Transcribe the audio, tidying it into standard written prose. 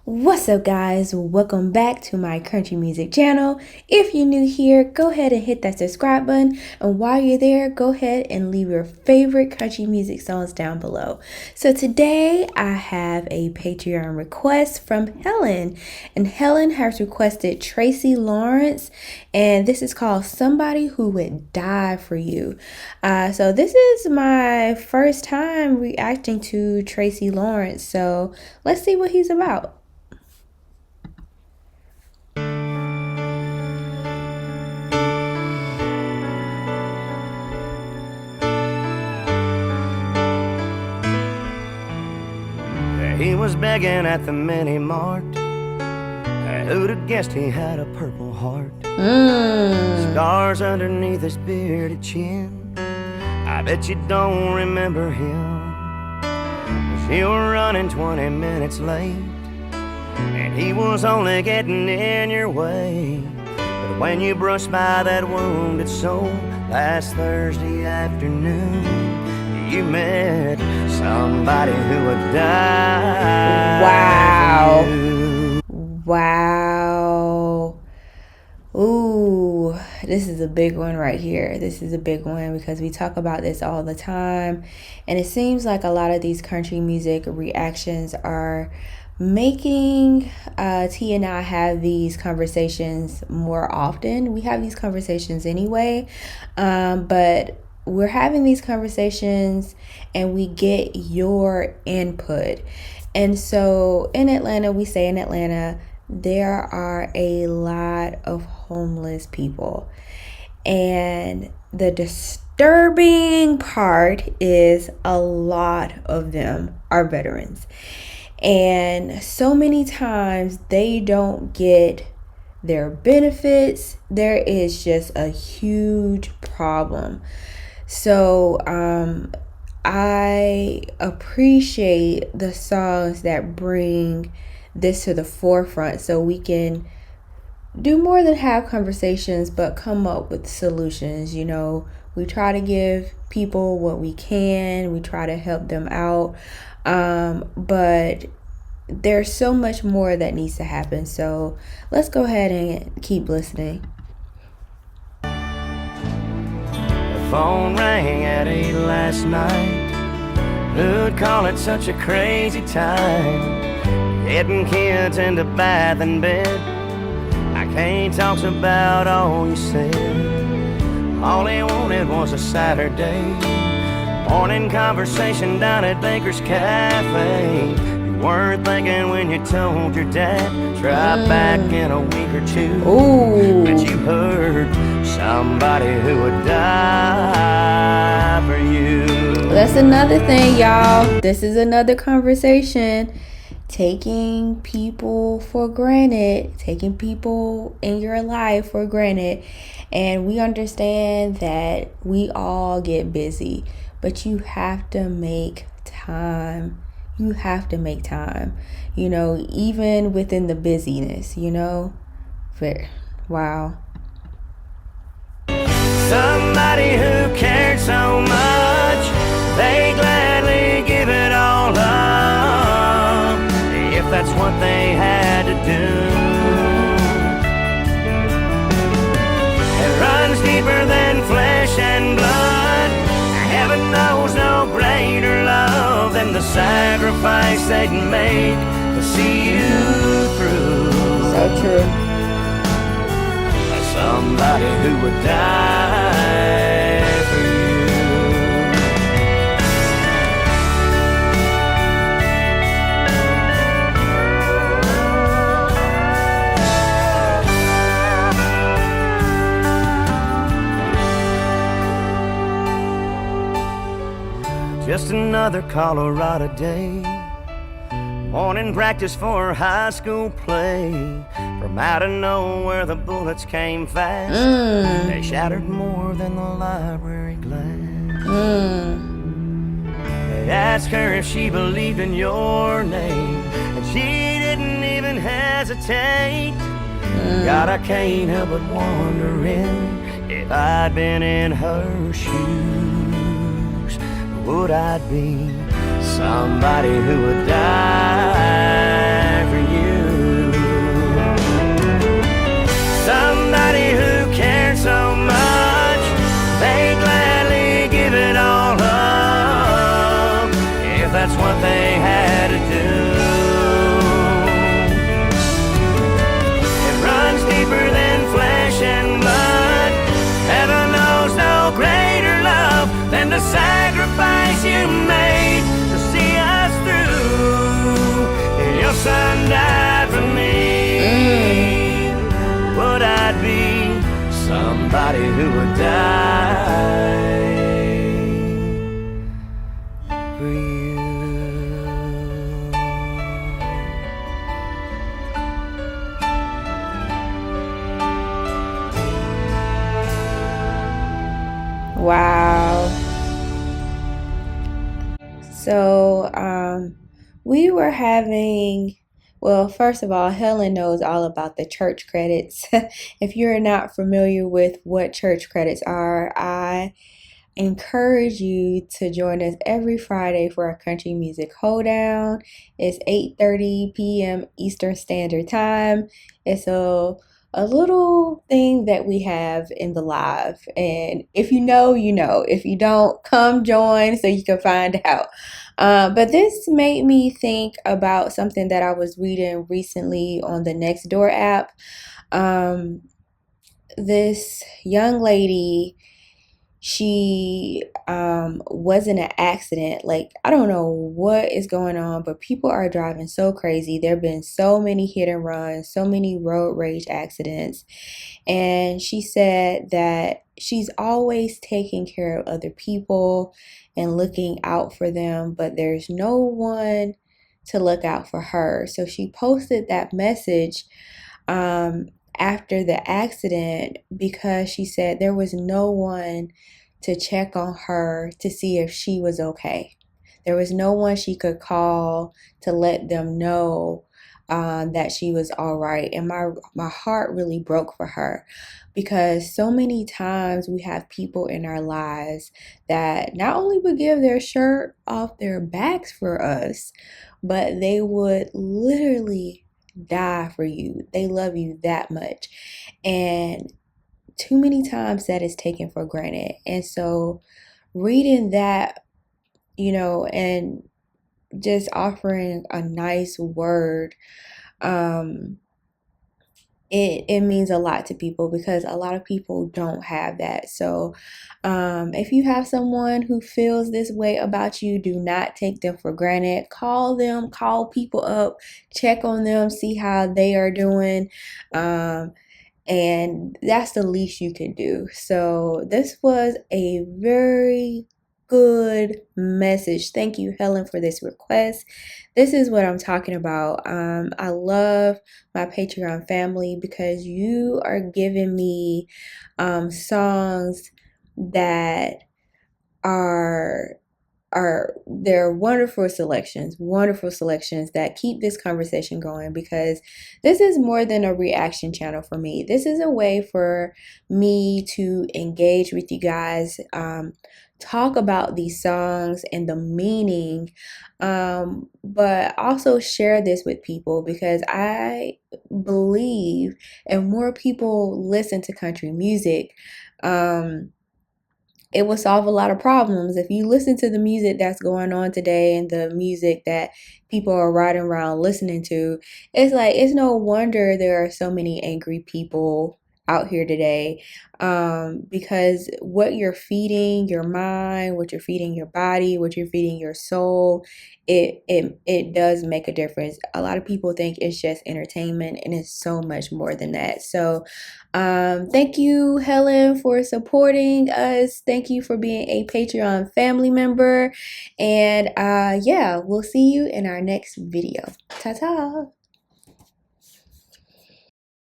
What's up, guys? Welcome back to my country music channel. If you're new here, go ahead and hit that subscribe button, and while you're there, go ahead and leave your favorite country music songs down below. So today I have a Patreon request from Helen, and Helen has requested Tracy Lawrence, and this is called Somebody Who Would Die For You. So this is my first time reacting to Tracy Lawrence, so let's see what he's about. He was begging at the mini mart. Who'd have guessed he had a purple heart? Scars underneath his bearded chin. I bet you don't remember him. 'Cause you were running 20 minutes late, and he was only getting in your way. But when you brushed by that wounded soul last Thursday afternoon, you met somebody who would die. Wow. Wow. Ooh, this is a big one right here. This is a big one because we talk about this all the time. And it seems like a lot of these country music reactions are making T and I have these conversations more often. We have these conversations anyway, but we're having these conversations and we get your input. And so in Atlanta, we say in Atlanta, there are a lot of homeless people. And the disturbing part is a lot of them are veterans. And so many times they don't get their benefits. There is just a huge problem. So I appreciate the songs that bring this to the forefront so we can do more than have conversations but come up with solutions. You know, we try to give people what we can, we try to help them out, but there's so much more that needs to happen. So let's go ahead and keep listening. Phone rang at 8 last night. Who'd call it such a crazy time? Getting kids into bath and bed. I can't talk about all you said. All he wanted was a Saturday morning conversation down at Baker's Cafe. You weren't thinking when you told your dad, try back in a week or two. Ooh. But you heard somebody who would die for you. That's another thing, y'all. This is another conversation. Taking people for granted, taking people in your life for granted. And we understand that we all get busy, but you have to make time. You have to make time, you know, even within the busyness, you know. But wow. Somebody who cared so much, they gladly give it all up, if that's what they had to do. It runs deeper than flesh and blood. Heaven knows no greater love than the sacrifice they'd make to see you through. So true. Somebody who would die for you. Just another Colorado day. Morning practice for high school play. From out of nowhere the bullets came fast. They shattered more than the library glass. They asked her if she believed in your name, and she didn't even hesitate. God, I can't help but wondering if I'd been in her shoes, would I be somebody who would die for you? son died for me, would I be somebody who would die for you? Wow. So, we were having, well, first of all, Helen knows all about the church credits. If you're not familiar with what church credits are, I encourage you to join us every Friday for our country music hoedown. It's 8:30 p.m. Eastern Standard Time. It's a little thing that we have in the live. And if you know, you know. If you don't, come join so you can find out. But this made me think about something that I was reading recently on the Nextdoor app. Um, this young lady, she was in an accident. Like, I don't know what is going on, but people are driving so crazy. There have been so many hit and runs, so many road rage accidents. And she said that she's always taking care of other people and looking out for them, but there's no one to look out for her. So she posted that message um, after the accident because she said there was no one to check on her to see if she was okay. There was no one she could call to let them know that she was all right. And my heart really broke for her because so many times we have people in our lives that not only would give their shirt off their backs for us, but they would literally die for you. They love you that much. And too many times that is taken for granted. And so reading that, and just offering a nice word, um, it means a lot to people because a lot of people don't have that. So if you have someone who feels this way about you, do not take them for granted. Call them, call people up, check on them, see how they are doing. And that's the least you can do. So this was a very good message. Thank you, Helen, for this request. This is what I'm talking about. I love my Patreon family because you are giving me songs that are they're wonderful selections that keep this conversation going, because this is more than a reaction channel for me. This is a way for me to engage with you guys, talk about these songs and the meaning, but also share this with people because I believe if more people listen to country music, it will solve a lot of problems. If you listen to the music that's going on today and the music that people are riding around listening to, it's like, it's no wonder there are so many angry people out here today, because what you're feeding your mind, what you're feeding your body, what you're feeding your soul, it does make a difference. A lot of people think it's just entertainment, and it's so much more than that. So thank you, Helen, for supporting us. Thank you for being a Patreon family member. And yeah, we'll see you in our next video. Ta-ta.